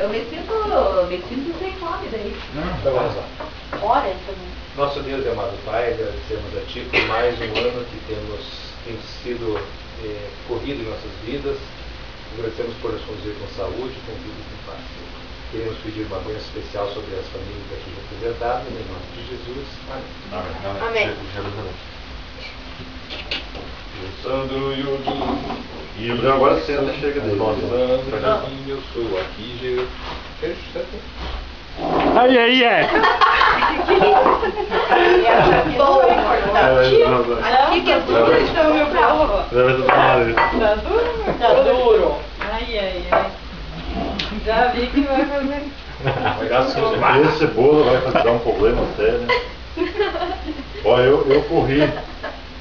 Eu me sinto sem fome daí. Então vamos lá. Olha também. Nosso Deus e amado Pai, agradecemos a Ti por mais um ano que tem sido corrido em nossas vidas. Agradecemos por nos conduzir com saúde, com vida e com paz. Queremos pedir uma bênção especial sobre as famílias aqui representadas, em nome de Jesus. Amém. Amém. Sandro e o E o Bruno agora senta, chega dele. Eu sou aqui, Aí, aí, é. Aqui que é duro, então, meu bravo. Tá duro? Tá duro. Ai, ai, ai. Já vi que vai fazer. Vai dar sujo. Esse bolo vai dar um problema sério. Ó, eu corri,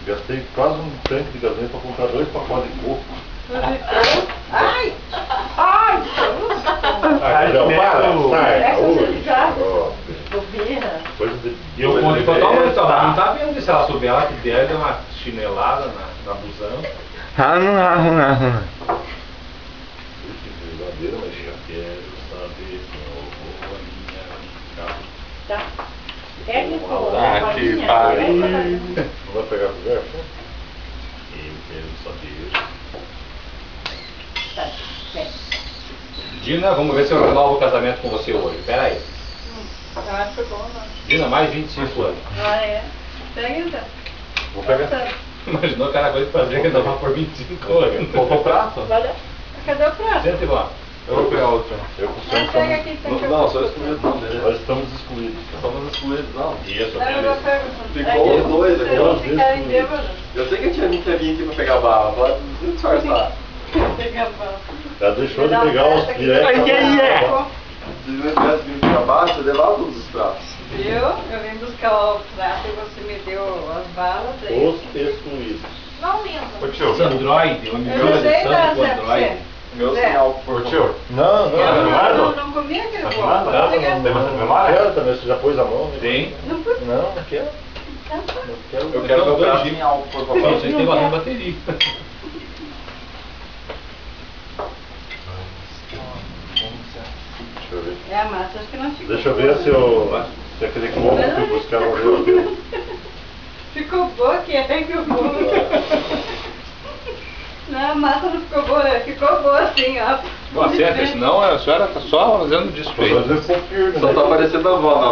gastei quase um tanque de gasolina para comprar 2 pacotes de coco. Ai! Ai, Não, sai, bobeira. coisa de... Eu conto totalmente, não tá vendo se ela souber, ela que der, deu uma chinelada na blusão. Verdadeira, mas já quero saber qual a minha Tá. Técnico. Ah, que pariu. Não vai pegar o garfo? Eu quero saber. Tá. Dina, vamos ver se eu renovo o casamento com você hoje. Pera aí. Eu acho bom, não. Dina, mais 25 anos. Ah, é? Pega então. Vou pegar. Imaginou que era coisa de fazer que dava por 25 anos. Faltou o prato? Olha. Cadê o prato? Senta e vamos. Eu vou pegar outro. Eu com o Mas pega aqui, tem que Não, só excluído não, né? Nós estamos excluídos. Estamos excluídos, não. Isso, Não, eu pego. Ficou os dois aqui. Vocês vão ficarem bêbados. Eu sei que eu tinha vindo aqui pra pegar bala, pode disfarçar. Pegar bala. Já deixou de pegar os diretos. Ai, ai, ai. Se não tivesse vindo pegar bala, você levava todos os pratos. Viu? Eu vim buscar o prato e você me deu as balas. Aí. Os excluídos. Não mesmo. Android, o Eu melhor não sei de dar Santo Android. Meu sinal, por favor. Não, Eu não comi aquele bolo. Não, quero também, você já pôs a mão? Tem. Não fui. Não, não quero. Não quero. Eu quero meu prato Jeep. em álcool, por Não, favor. vocês têm bastante bateria. Deixa eu ver. É a massa, acho que não ficou. Deixa eu ver se aquele coco que eu buscar morreu. Ficou boa, que é que o bolo. Não, a massa não ficou boa, ficou boa assim, ó. Bom, certo, senão a senhora tá só fazendo Vou despeito. fazer um pouco firme, Só né? tá parecendo a avó, não.